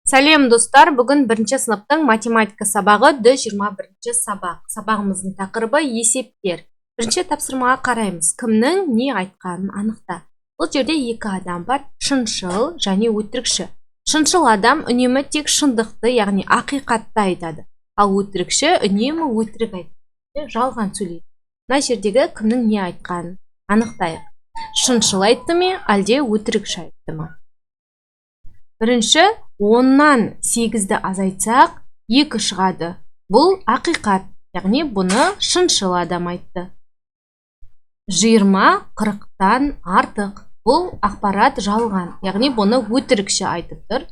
Сәлем достар, бүгін бірінші сыныптың математика сабағы Д21 сабақ. Сабағымыздың тақырыбы есептер. Бірінші тапсырмаға қараймыз. Кімнің не айтқанын анықта. Бұл жерде екі адам бар, шыншыл және өтірікші. Шыншыл адам үнемі тек шындықты, яғни ақиқатты айтады. Ал өтірікші үнемі өтірік айтады, жалған сөйлейді. Мына жердегі кімнің не айтқанын анықтайық. Шыншыл айтты ме, әлде өтірікші айтты ма? Бірінші, 10-нан 8-ді азайтсақ, 2 шығады. Бұл ақиқат, яғни бұны шыншыл адам айтты. 20 40-тан артық. Бұл ақпарат жалған, яғни бұны өтірікші айтып тұр.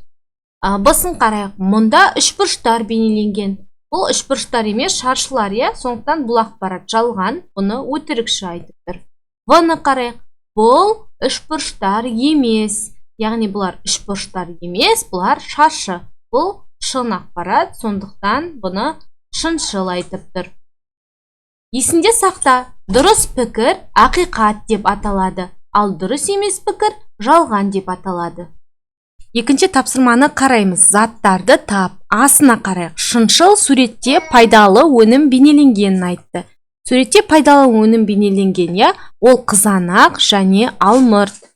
Бысын қарайық, мұнда үшбұрыштар бейнеленген. Бұл үшбұрыштар емес, шаршылар, сондықтан бұл ақпарат жалған, бұны өтірікші айтып тұр. В-ны қарайық, бұл үшбұрыштар емес. Яғни бұлар үшбұрыштар емес, бұлар шаршы. Бұл шын ақпарат, сондықтан бұны шыншыл айтып тұр. Есінде сақта, дұрыс пікір ақиқат деп аталады, ал дұрыс емес пікір жалған деп аталады. Екінші тапсырманы қараймыз. Заттарды тап. Асына қарайық. Шыншыл суретте пайдалы өнім бейнеленгенін айтты. Суретте пайдалы өнім бейнеленген, ол қызанақ және алмұрт.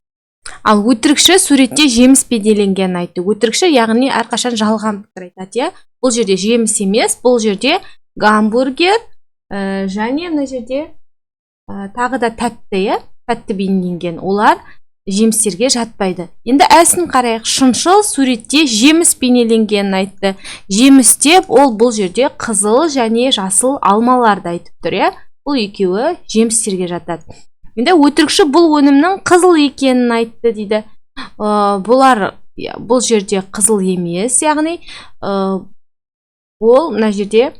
Ал өтірікші суретте жеміс бейнеленгенін айтты. Өтірікші, яғни әрқашан жалған пікір айтады. Бұл жерде жеміс емес, бұл жерде гамбургер және мына жерде тағы да тәтті, тәтті бейнеленген. Олар жемістерге жатпайды. Енді әсін қарайық. Шыншыл суретте жеміс бейнеленгенін айтты. Жеміс деп ол бұл жерде қызыл және жасыл алмаларды айтып тұр. Бұл екеуі жемістерге жатады. Енді өтірікші бұл өнімнің қызыл екенін айтты дейді. Бұл жерде қызыл емес, яғни ол мына жерде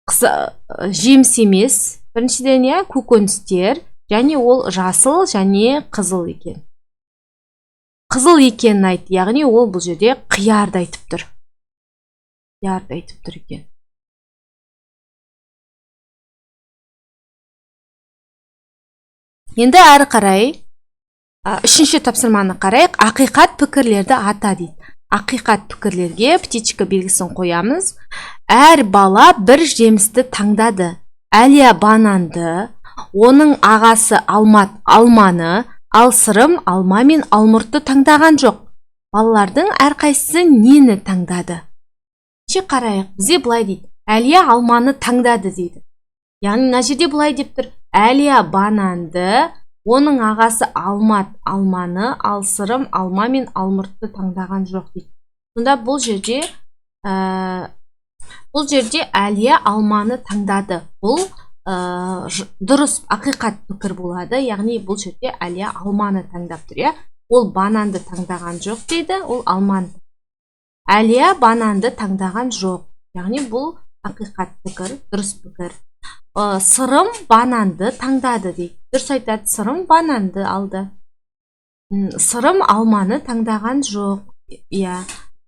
жеміс емес. Біріншіден көкөністер және ол жасыл және қызыл екен. Қызыл екенін айтты, яғни ол бұл жерде қиярды айтып тұр. Қиярды айтып тұр екен. Енді әрі қарай, үшінші тапсырманы қарайық. Ақиқат пікірлерді ата дейді. Ақиқат пікірлерге птичка белгісін қоямыз. Әр бала бір жемісті таңдады. Әлия бананды, оның ағасы Алмат алманы, ал Сырым алма мен алмұртты таңдаған жоқ. Балалардың әрқайсысы нені таңдады? Қарайық, бізде былай дейді. Әлия алманы таңдады дейді. Яғни мына жерде былай деп тұр. Әлия бананды, оның ағасы Алмат алманы, ал Сырым алма мен алмұртты таңдаған жоқ дейді. Сонда бұл жерде Әлия алманы таңдады. Бұл дұрыс ақиқат пікір болады. Яғни бұл жерде Әлия алманы таңдап тұр. Ол бананды таңдаған жоқ дейді, ол алманы. Әлия бананды таңдаған жоқ. Яғни бұл ақиқат пікір, дұрыс пікір. Сырым бананды таңдады дейді. Дұрыс айтады, Сырым бананды алды. Сырым алманы таңдаған жоқ.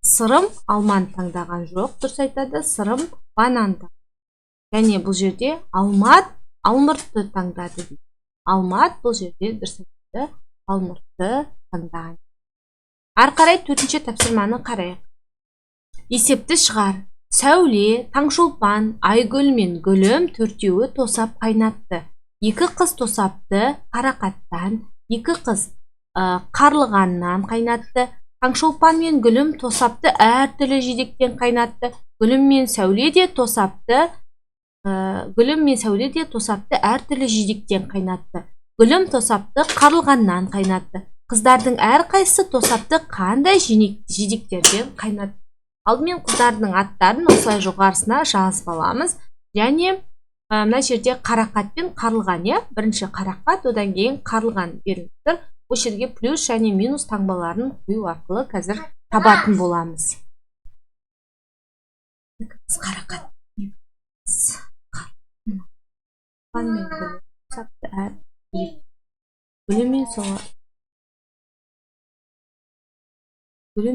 Сырым алманы таңдаған жоқ. Дұрыс айтады, Сырым бананды. Және бұл жерде Алмат алмұртты таңдады дейді. Алмат бұл жерде дұрыс айтады, алмұртты таңдаған. Ары қарай төртінші тапсырманы қарайық. Есепті шығар. Сәуле, Таңшолпан, Айгүл мен Гүлім төртеуі тосап қайнатты. Екі қыз тосапты қарақаттан, екі қыз қарлығаннан қайнатты. Таңшолпан мен Гүлім тосапты әртүрлі жидектен қайнатты. Гүлім мен Сәуле де тосапты әртүрлі жидектен қайнатты. Гүлім тосапты қарлығаннан қайнатты. Қыздардың әрқайсысы тосапты қандай жидектерден қайнатты? Алдымен қыздардың аттарын осылай жоғарысына жазып аламыз. Және мына жерде қарақат пен қарлыған, бірінші қарақат, одан кейін қарлыған беріліп тұр. Бұл жерге плюс және минус таңбаларын қою арқылы қазір табатын боламыз. Қарақат. Гүлім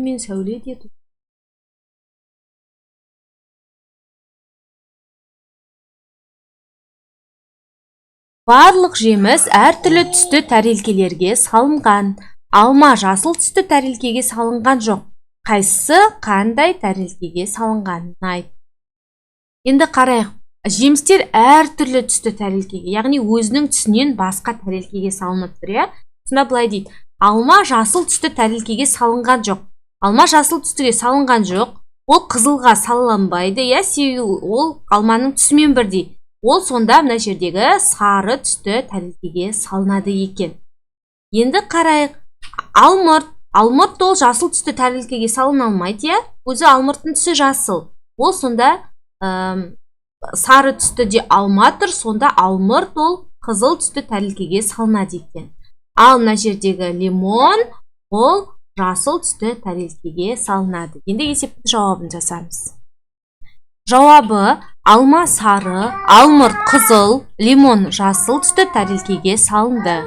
мен Сәуле де барлық жеміс әртүрлі түсті тәрелкелерге салынған. Алма жасыл түсті тәрелкеге салынған жоқ. қайсысы қандай тәрелкеге салынғанын айт. Енді қарайық. Жемістер әртүрлі түсті тәрелкеге, яғни өзінің түсінен басқа тәрелкеге салынып тұр, иә? Сонда былай дейді: алма жасыл түсті тәрелкеге салынған жоқ. Алма жасыл түстіге салынған жоқ. Ол қызылға салынбайды, иә? Себебі ол алманың түсімен бірдей. Ол сонда мына жердегі сары түсті тәрелкеге салынады екен. Енді қарайық. Алмұрт ол жасыл түсті тәрелкеге салына алмайды, иә? Өзі алмұрттың түсі жасыл. Ол сонда сары түсті де алма тұр, сонда алмұрт ол қызыл түсті тәрелкеге салынады екен. Ал мына жердегі лимон ол жасыл түсті тәрелкеге салынады. Енді есептің жауабын жасаймыз. Жауабы: алма сары, алмұрт қызыл, лимон жасыл түсті тәрелкеге салынды.